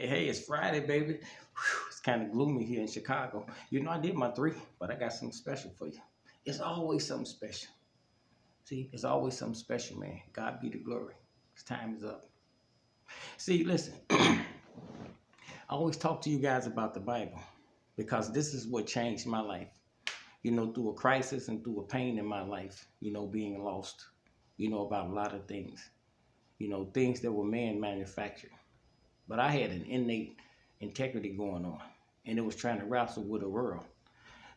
Hey, it's Friday, baby. Whew, it's kind of gloomy here in Chicago. I did my three, but I got something special for you. It's always something special. See, it's always something special, man. God be the glory. His time is up. See, listen, I always talk to you guys about the Bible because this is what changed my life. Through a crisis and through a pain in my life, being lost, about a lot of things, things that were man manufactured. But I had an innate integrity going on, and it was trying to wrestle with the world.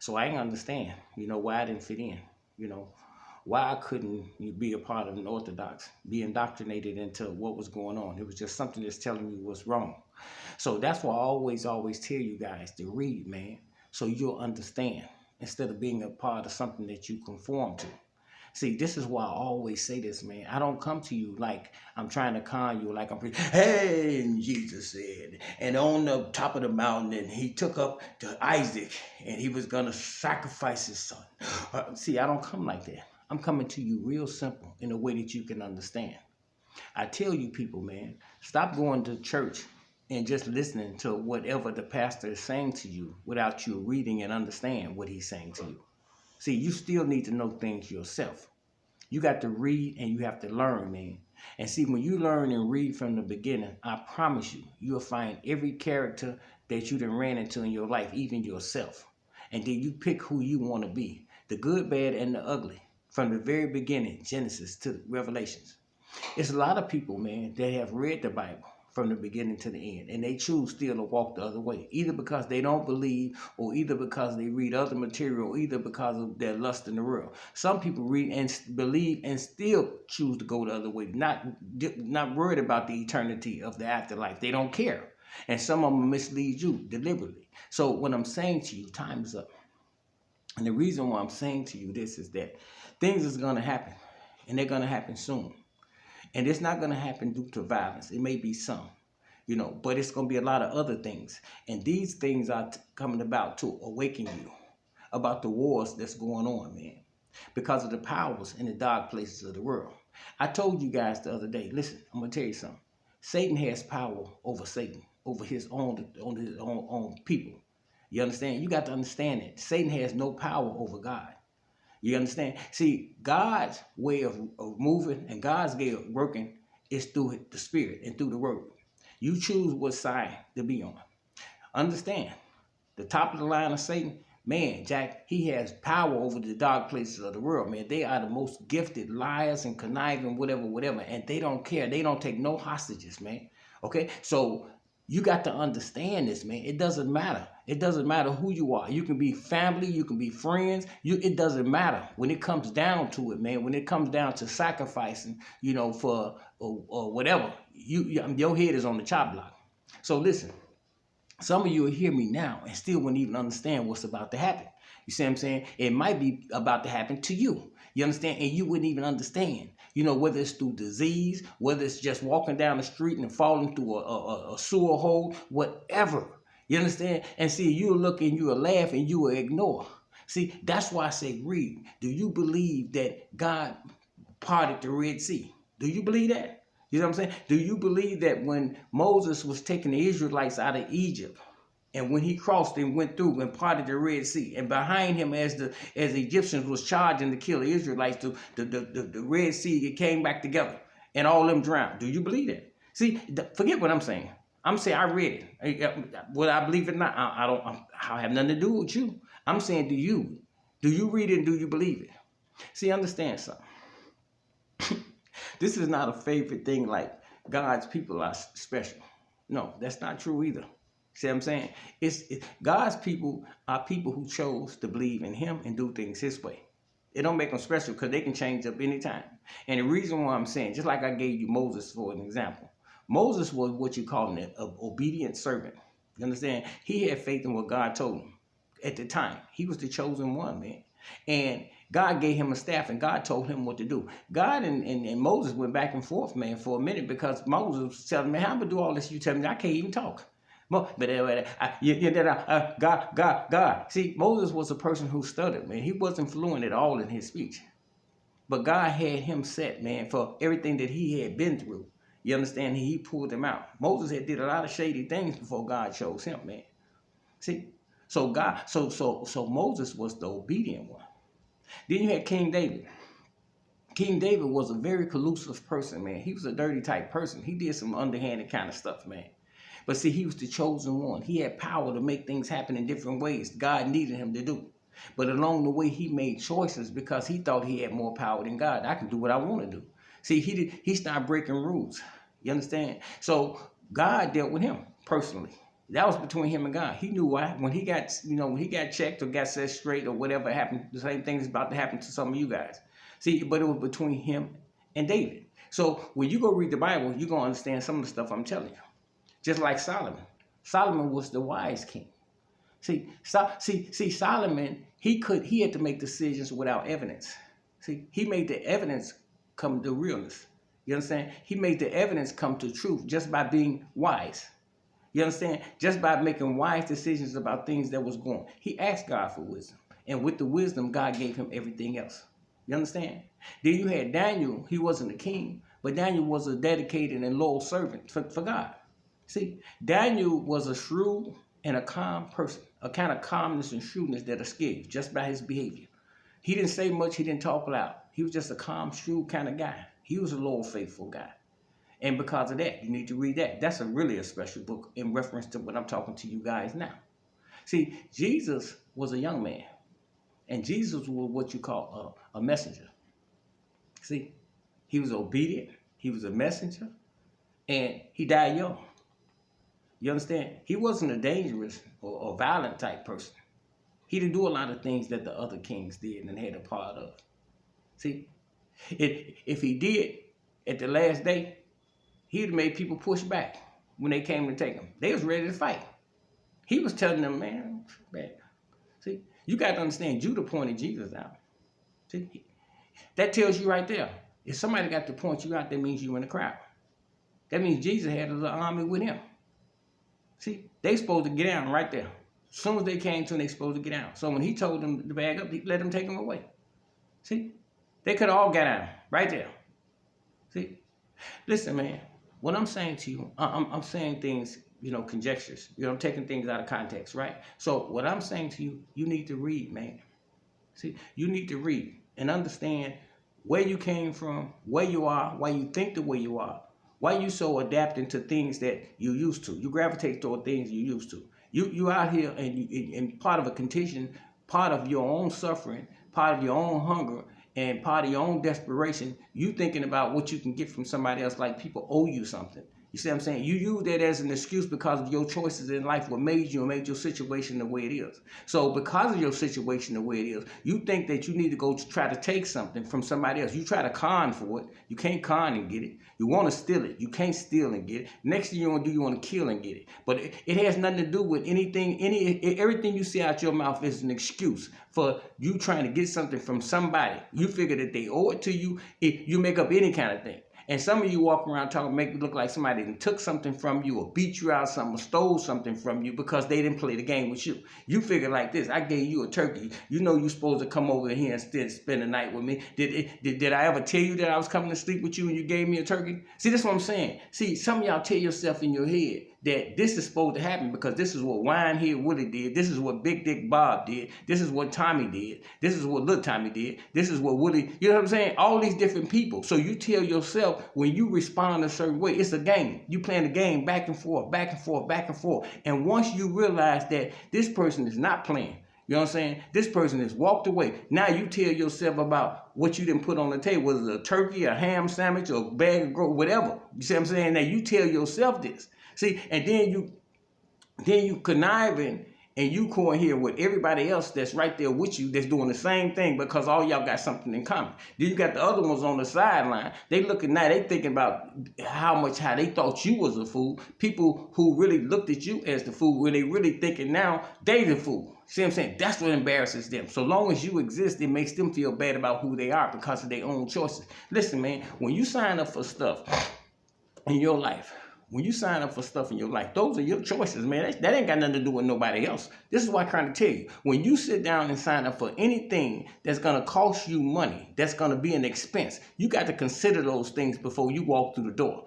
So I didn't understand, why I didn't fit in, you know, why I couldn't be a part of an Orthodox, be indoctrinated into what was going on. It was just something that's telling me what's wrong. So that's why I always tell you guys to read, man, so you'll understand instead of being a part of something that you conform to. See, this is why I always say this, man. I don't come to you like I'm trying to con you, like I'm preaching, hey, and Jesus said, and on the top of the mountain, and he took up to Isaac, and he was going to sacrifice his son. See, I don't come like that. I'm coming to you real simple in a way that you can understand. I tell you people, man, stop going to church and just listening to whatever the pastor is saying to you without you reading and understand what he's saying to you. See, you still need to know things yourself. You got to read and you have to learn, man. And see, when you learn and read from the beginning, I promise you, you'll find every character that you done ran into in your life, even yourself. And then you pick who you want to be, the good, bad, and the ugly, from the very beginning, Genesis to Revelations. It's a lot of people, man, that have read the Bible from the beginning to the end, and they choose still to walk the other way, either because they don't believe, or either because they read other material, or either because of their lust in the world. Some people read and believe and still choose to go the other way, not worried about the eternity of the afterlife. They don't care, and some of them mislead you deliberately. So what I'm saying to you, time is up. And the reason why I'm saying to you this is that things is going to happen, and they're going to happen soon. And it's not going to happen due to violence. It may be some, but it's going to be a lot of other things. And these things are coming about to awaken you about the wars that's going on, man, because of the powers in the dark places of the world. I told you guys the other day, listen, I'm going to tell you something. Satan has power over Satan, over his own people. You understand? You got to understand that. Satan has no power over God. You understand? See, God's way of moving and God's way of working is through the Spirit and through the Word. You choose what side to be on. Understand, the top of the line of Satan, man, Jack, he has power over the dark places of the world, man. They are the most gifted liars and conniving, whatever, and they don't care. They don't take no hostages, man. Okay? So you got to understand this, man. It doesn't matter. It doesn't matter who you are. You can be family. You can be friends. It doesn't matter when it comes down to it, man. When it comes down to sacrificing, for or whatever, your head is on the chop block. So listen, some of you will hear me now and still wouldn't even understand what's about to happen. You see what I'm saying? It might be about to happen to you. You understand? And you wouldn't even understand. Whether it's through disease, whether it's just walking down the street and falling through a sewer hole, whatever. You understand? And see, you'll look and you'll laugh and you will ignore. See, that's why I say read. Do you believe that God parted the Red Sea? Do you believe that? You know what I'm saying? Do you believe that when Moses was taking the Israelites out of Egypt, and when he crossed and went through and parted the Red Sea, and behind him as the Egyptians was charging to kill the Israelites, the Red Sea, it came back together and all of them drowned. Do you believe that? See, forget what I'm saying. I'm saying I read it. Whether I believe it or not, I have nothing to do with you. I'm saying, do you read it and do you believe it? See, understand something. This is not a favorite thing like God's people are special. No, that's not true either. See what I'm saying? God's people are people who chose to believe in him and do things his way. It don't make them special because they can change up anytime. And the reason why I'm saying, just like I gave you Moses for an example, Moses was what you call an obedient servant. You understand? He had faith in what God told him at the time. He was the chosen one, man. And God gave him a staff and God told him what to do. God and Moses went back and forth, man, for a minute because Moses was telling me, how am I going to do all this you tell me? I can't even talk. But God. See, Moses was a person who stuttered, man. He wasn't fluent at all in his speech. But God had him set, man, for everything that he had been through. You understand? He pulled them out. Moses had did a lot of shady things before God chose him, man. See? So Moses was the obedient one. Then you had King David. King David was a very collusive person, man. He was a dirty type person. He did some underhanded kind of stuff, man. But see, he was the chosen one. He had power to make things happen in different ways God needed him to do. But along the way, he made choices because he thought he had more power than God. I can do what I want to do. See, he started breaking rules. You understand? So God dealt with him personally. That was between him and God. He knew why. When he got, when he got checked or got set straight or whatever happened, the same thing is about to happen to some of you guys. See, but it was between him and David. So when you go read the Bible, you're going to understand some of the stuff I'm telling you. Just like Solomon. Solomon was the wise king. See, Solomon, he had to make decisions without evidence. See, he made the evidence come to realness. You understand? He made the evidence come to truth just by being wise. You understand? Just by making wise decisions about things that was going on. He asked God for wisdom. And with the wisdom, God gave him everything else. You understand? Then you had Daniel. He wasn't a king, but Daniel was a dedicated and loyal servant for God. See, Daniel was a shrewd and a calm person, a kind of calmness and shrewdness that escaped you just by his behavior. He didn't say much. He didn't talk loud. He was just a calm, shrewd kind of guy. He was a loyal, faithful guy. And because of that, you need to read that. That's really a special book in reference to what I'm talking to you guys now. See, Jesus was a young man. And Jesus was what you call a messenger. See, he was obedient. He was a messenger. And he died young. You understand? He wasn't a dangerous or violent type person. He didn't do a lot of things that the other kings did and had a part of. See, if he did, at the last day, he'd have made people push back when they came to take him. They was ready to fight. He was telling them, man. See, you got to understand, Judah pointed Jesus out. See, that tells you right there. If somebody got to point you out, that means you in the crowd. That means Jesus had a little army with him. See, they supposed to get down right there. As soon as they came to him, they supposed to get down. So when he told them to bag up, he let them take them away. See, they could have all got down right there. See, listen, man, what I'm saying to you, I'm saying things, conjectures. I'm taking things out of context, right? So what I'm saying to you, you need to read, man. See, you need to read and understand where you came from, where you are, why you think the way you are, why you so adapting to things that you used to. You gravitate toward things you used to. You out here and part of a condition, part of your own suffering, part of your own hunger, and part of your own desperation, you thinking about what you can get from somebody else, like people owe you something. You see what I'm saying? You use that as an excuse because of your choices in life, what made you and made your situation the way it is. So because of your situation the way it is, you think that you need to go try to take something from somebody else. You try to con for it. You can't con and get it. You want to steal it. You can't steal and get it. Next thing you want to do, you want to kill and get it. But it has nothing to do with anything. Everything you see out your mouth is an excuse for you trying to get something from somebody. You figure that they owe it to you. You make up any kind of thing. And some of you walk around talking, make it look like somebody took something from you or beat you out something or stole something from you because they didn't play the game with you. You figure like this: I gave you a turkey. You know you're supposed to come over here and spend the night with me. Did I ever tell you that I was coming to sleep with you and you gave me a turkey? See, that's what I'm saying. See, some of y'all tell yourself in your head that this is supposed to happen because this is what Winehead Willie did. This is what Big Dick Bob did. This is what Tommy did. This is what Little Tommy did. This is what Willie, you know what I'm saying? All these different people. So you tell yourself when you respond a certain way, it's a game. You playing the game back and forth, back and forth, back and forth. And once you realize that this person is not playing, you know what I'm saying? This person has walked away. Now you tell yourself about what you didn't put on the table. Was it a turkey, a ham sandwich, or a bag of growth, whatever. You see what I'm saying? Now you tell yourself this. See, and then you conniving and you going here with everybody else that's right there with you that's doing the same thing because all y'all got something in common. Then you got the other ones on the sideline. They looking now, they thinking about how they thought you was a fool. People who really looked at you as the fool, when they really thinking now they the fool. See what I'm saying? That's what embarrasses them. So long as you exist, it makes them feel bad about who they are because of their own choices. Listen, man, when you sign up for stuff in your life, those are your choices, man. That ain't got nothing to do with nobody else. This is why I'm trying to tell you. When you sit down and sign up for anything that's going to cost you money, that's going to be an expense, you got to consider those things before you walk through the door.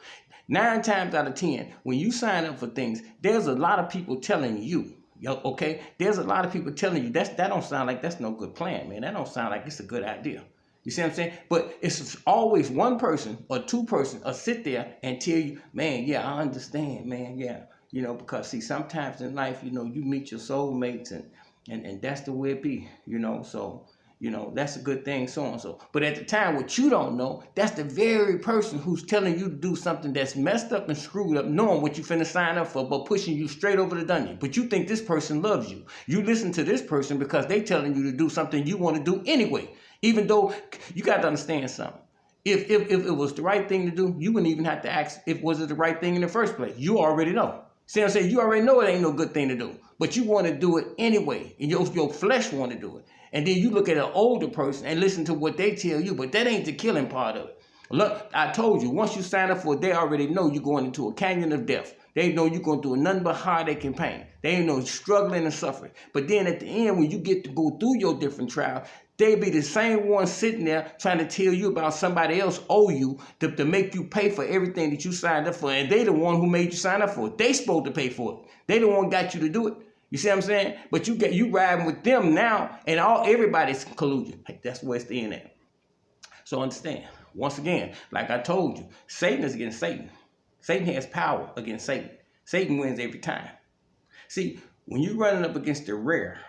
9 times out of 10, when you sign up for things, there's a lot of people telling you, okay? There's a lot of people telling you that don't sound like that's no good plan, man. That don't sound like it's a good idea. You see what I'm saying? But it's always one person or two person will sit there and tell you, man, yeah, I understand, man, yeah. You know, because see, sometimes in life, you know, you meet your soulmates and that's the way it be, you know, so, you know, that's a good thing, so and so. But at the time, what you don't know, that's the very person who's telling you to do something that's messed up and screwed up, knowing what you finna sign up for, but pushing you straight over the dungeon. But you think this person loves you. You listen to this person because they telling you to do something you want to do anyway. Even though you got to understand something. If it was the right thing to do, you wouldn't even have to ask if was it the right thing in the first place. You already know. See what I'm saying? You already know it ain't no good thing to do. But you want to do it anyway. And your flesh want to do it. And then you look at an older person and listen to what they tell you. But that ain't the killing part of it. Look, I told you, once you sign up for it, they already know you're going into a canyon of death. They know you're going through nothing but heartache and pain. They ain't no struggling and suffering. But then at the end, when you get to go through your different trials, they be the same ones sitting there trying to tell you about somebody else owe you to make you pay for everything that you signed up for. And they the one who made you sign up for it. They supposed to pay for it. They the one got you to do it. You see what I'm saying? But you riding with them now, and everybody's collusion. Hey, that's where it's the end at. So understand, once again, like I told you, Satan is against Satan. Satan has power against Satan. Satan wins every time. See, when you're running up against the rare,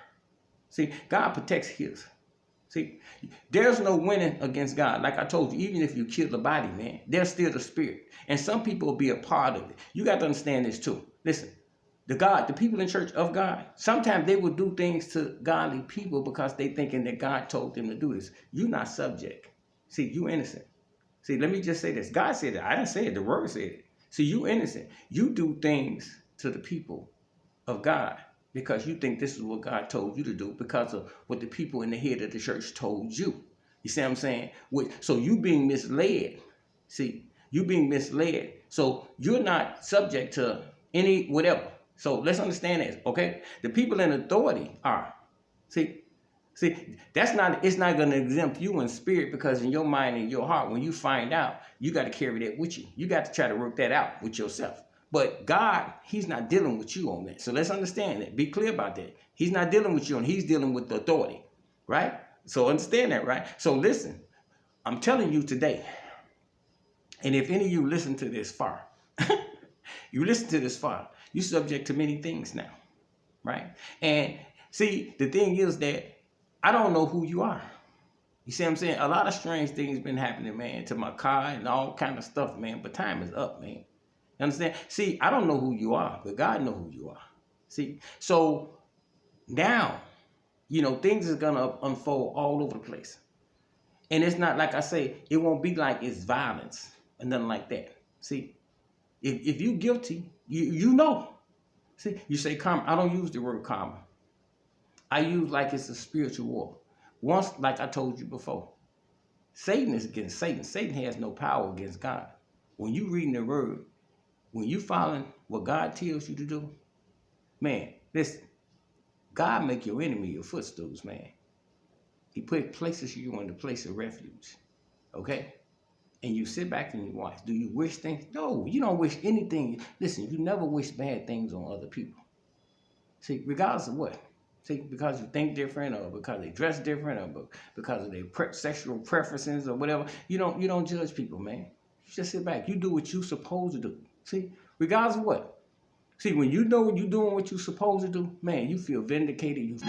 see, God protects his. See, there's no winning against God. Like I told you, even if you kill the body, man, there's still the spirit. And some people will be a part of it. You got to understand this too. Listen, the people in church of God, sometimes they will do things to godly people because they thinking that God told them to do this. You're not subject. See, you innocent. See, let me just say this. God said it. I didn't say it. The word said it. See, you innocent. You do things to the people of God because you think this is what God told you to do because of what the people in the head of the church told you. You see what I'm saying? So you being misled. See, you being misled. So you're not subject to any whatever. So let's understand this, okay? The people in authority are. See, it's not going to exempt you in spirit because in your mind and your heart, when you find out, you got to carry that with you. You got to try to work that out with yourself. But God, he's not dealing with you on that. So let's understand that. Be clear about that. He's not dealing with you, and he's dealing with the authority, right? So understand that, right? So listen, I'm telling you today, and if any of you listen to this far, you're subject to many things now, right? And see, the thing is that I don't know who you are. You see what I'm saying? A lot of strange things been happening, man, to my car and all kind of stuff, man. But time is up, man. You understand? See, I don't know who you are, but God knows who you are. See? So now, you know, things is going to unfold all over the place. And it's not like I say, it won't be like it's violence and nothing like that. See? If you're guilty, you know. See? You say karma. I don't use the word karma. I use like it's a spiritual war. Once, like I told you before, Satan is against Satan. Satan has no power against God. When you reading the word, when you following what God tells you to do, man, listen, God make your enemy your footstools, man. He places you in the place of refuge, okay? And you sit back and you watch. Do you wish things? No, you don't wish anything. Listen, you never wish bad things on other people. See, regardless of what. See, because you think different, or because they dress different, or because of their sexual preferences, or whatever. You don't judge people, man. You just sit back. You do what you're supposed to do. See, regardless of what. See, when you know you're doing what you're supposed to do, man, you feel vindicated. You feel